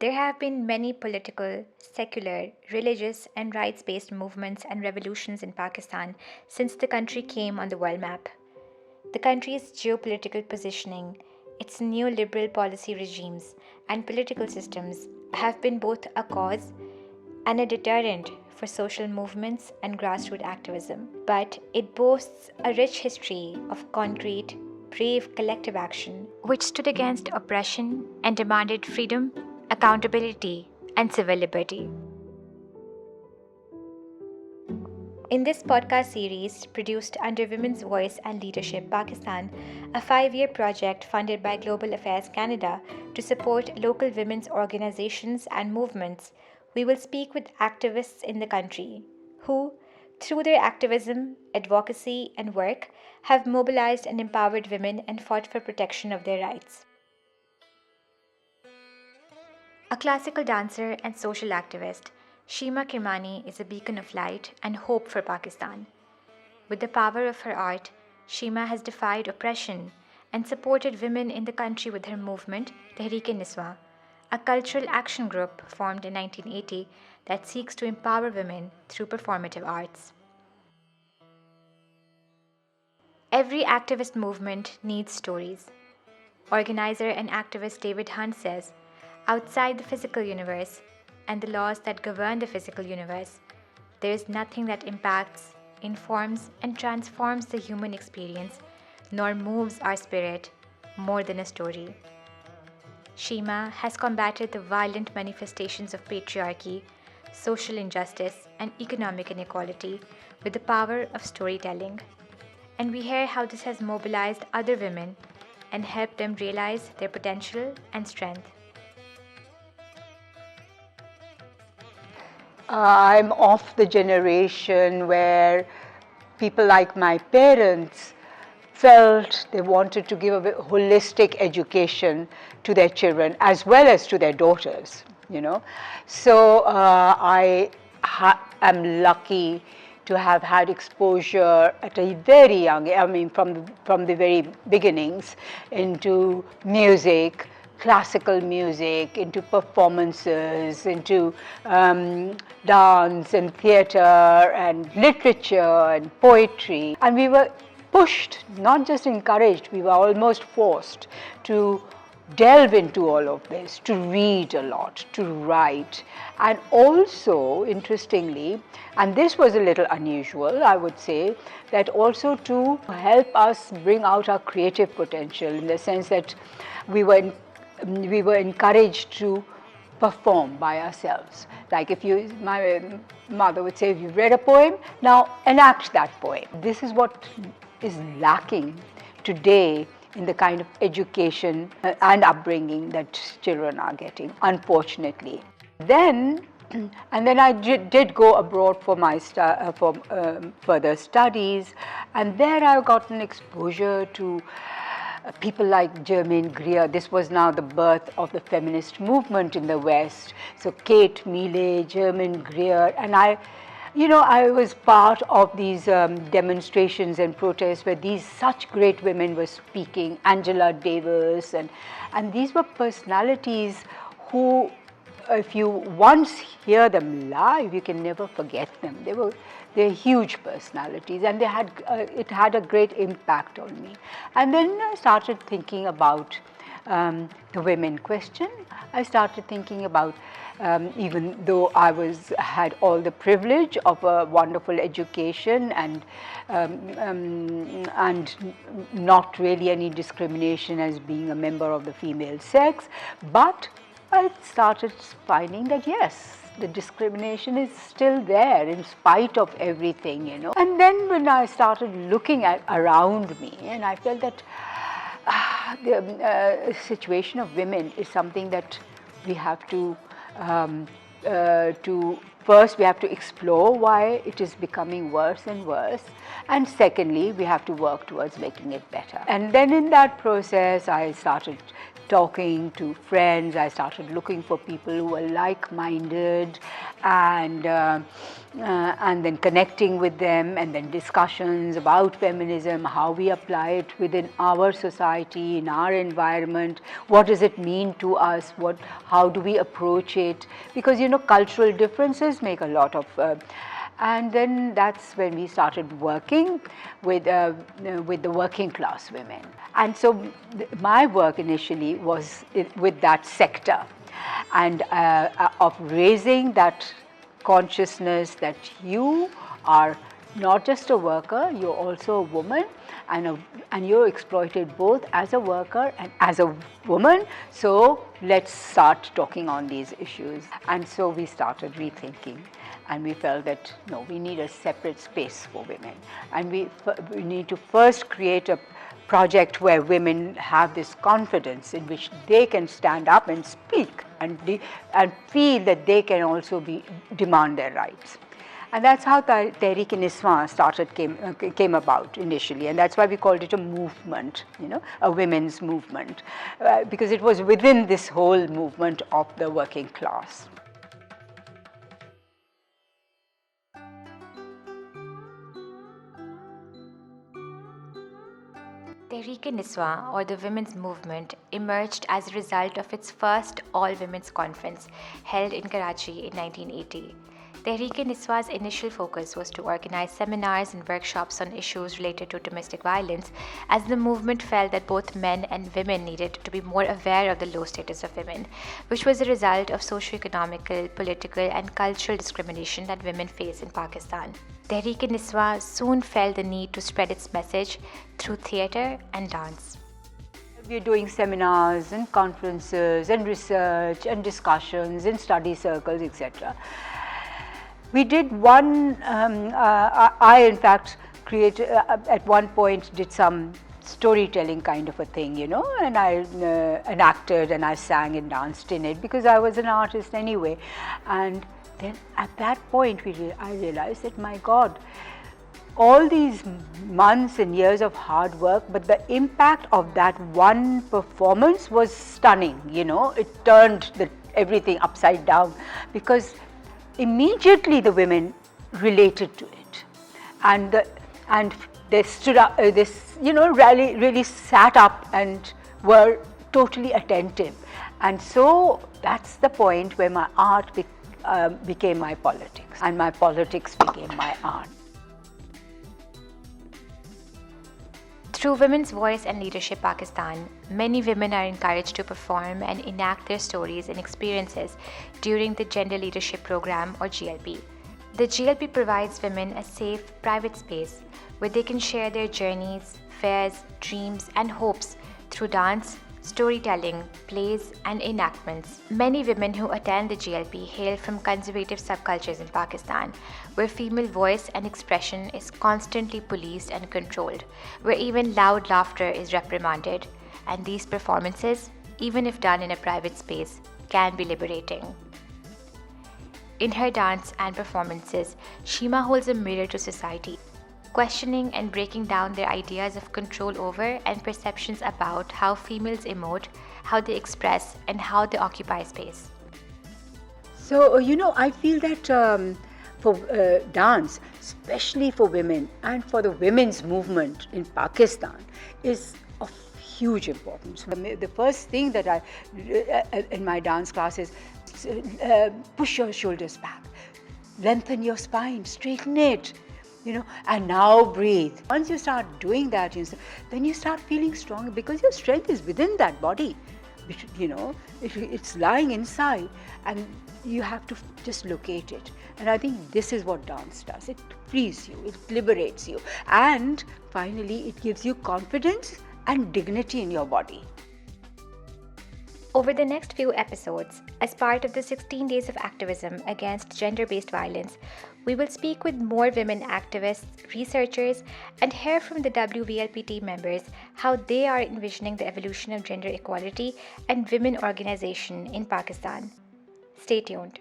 There have been many political, secular, religious, and rights based movements and revolutions in Pakistan since the country came on the world map. The country's geopolitical positioning, its neoliberal policy regimes, and political systems have been both a cause and a deterrent for social movements and grassroots activism. But it boasts a rich history of concrete, brave collective action, which stood against oppression and demanded freedom, accountability, and civil liberty. In this podcast series, produced under Women's Voice and Leadership Pakistan, a 5-year project funded by Global Affairs Canada to support local women's organizations and movements, we will speak with activists in the country who, through their activism, advocacy, and work, have mobilized and empowered women and fought for protection of their rights. A classical dancer and social activist, Sheema Kirmani is a beacon of light and hope for Pakistan. With the power of her art, Sheema has defied oppression and supported women in the country with her movement, Tehreek-e-Niswa, a cultural action group formed in 1980 that seeks to empower women through performative arts. Every activist movement needs stories. Organizer and activist David Hunt says, outside the physical universe and the laws that govern the physical universe, there is nothing that impacts, informs, and transforms the human experience, nor moves our spirit more than a story. Sheema has combated the violent manifestations of patriarchy, social injustice, and economic inequality with the power of storytelling. And we hear how this has mobilized other women and helped them realize their potential and strength. I'm of the generation where people like my parents felt they wanted to give a holistic education to their children as well as to their daughters, So I am lucky to have had exposure at a very young age, from the very beginnings, into music, classical music, into performances, into dance and theater and literature and poetry. And we were pushed, not just encouraged, we were almost forced to delve into all of this, to read a lot, to write, and also, interestingly, and this was a little unusual, I would say, that also to help us bring out our creative potential, in the sense that we were encouraged to perform by ourselves. Like my mother would say, if you've read a poem, now enact that poem. This is what is lacking today in the kind of education and upbringing that children are getting, unfortunately. Then I did go abroad for my further studies, and there I got an exposure to people like Germaine Greer. This was now the birth of the feminist movement in the West. So Kate Millay, Germaine Greer, and I was part of these demonstrations and protests where these such great women were speaking, Angela Davis, and these were personalities who, if you once hear them live, you can never forget them. They're huge personalities, and it had a great impact on me. And then I started thinking about the women question. I started thinking about, even though I had all the privilege of a wonderful education and not really any discrimination as being a member of the female sex, but I started finding that yes, the discrimination is still there in spite of everything, And then when I started looking around me, and I felt that the situation of women is something that we have to first we have to explore why it is becoming worse and worse, and secondly we have to work towards making it better. And then in that process I started talking to friends. I started looking for people who were like-minded, and then connecting with them, and then discussions about feminism, how we apply it within our society, in our environment, what does it mean to us, how do we approach it, because cultural differences make a lot of and then that's when we started working with the working class women. And so my work initially was with that sector, and of raising that consciousness that you are not just a worker, you're also a woman, and you're exploited both as a worker and as a woman. So let's start talking on these issues. And so we started rethinking, and we felt that no, we need a separate space for women, and we need to first create a project where women have this confidence in which they can stand up and speak and feel that they can also demand their rights. And that's how Tehreek-e-Niswan came about initially, and that's why we called it a movement, a women's movement, because it was within this whole movement of the working class. Tehreek-e-Niswan, or the women's movement, emerged as a result of its first all-women's conference held in Karachi in 1980. Tehreek-e-Niswa's initial focus was to organize seminars and workshops on issues related to domestic violence, as the movement felt that both men and women needed to be more aware of the low status of women, which was a result of socio-economical, political, and cultural discrimination that women face in Pakistan. Tehreek-e-Niswan soon felt the need to spread its message through theatre and dance. We're doing seminars and conferences and research and discussions and study circles, etc. We did one, I in fact created, at one point did some storytelling kind of a thing, and I enacted and I sang and danced in it because I was an artist anyway. And then at that point I realized that, my God, all these months and years of hard work, but the impact of that one performance was stunning, it turned everything upside down, because immediately the women related to it, and they stood up, really sat up and were totally attentive. And so that's the point where my art became my politics, and my politics became my art. Through Women's Voice and Leadership Pakistan, many women are encouraged to perform and enact their stories and experiences during the Gender Leadership Program, or GLP. The GLP provides women a safe, private space where they can share their journeys, fears, dreams, and hopes through dance, storytelling, plays, and enactments. Many women who attend the GLP hail from conservative subcultures in Pakistan, where female voice and expression is constantly policed and controlled, where even loud laughter is reprimanded, and these performances, even if done in a private space, can be liberating. In her dance and performances, Sheema holds a mirror to society, questioning and breaking down their ideas of control over and perceptions about how females emote, how they express, and how they occupy space. So, I feel that for dance, especially for women and for the women's movement in Pakistan, is of huge importance. The first thing that I in my dance class is push your shoulders back, lengthen your spine, straighten it, and now breathe. Once you start doing that, then you start feeling strong, because your strength is within that body, which, it's lying inside, and you have to just locate it. And I think this is what dance does. It frees you, it liberates you, and finally it gives you confidence and dignity in your body. Over the next few episodes, as part of the 16 days of activism against gender-based violence, we will speak with more women activists, researchers, and hear from the WVLP team members how they are envisioning the evolution of gender equality and women organization in Pakistan. Stay tuned.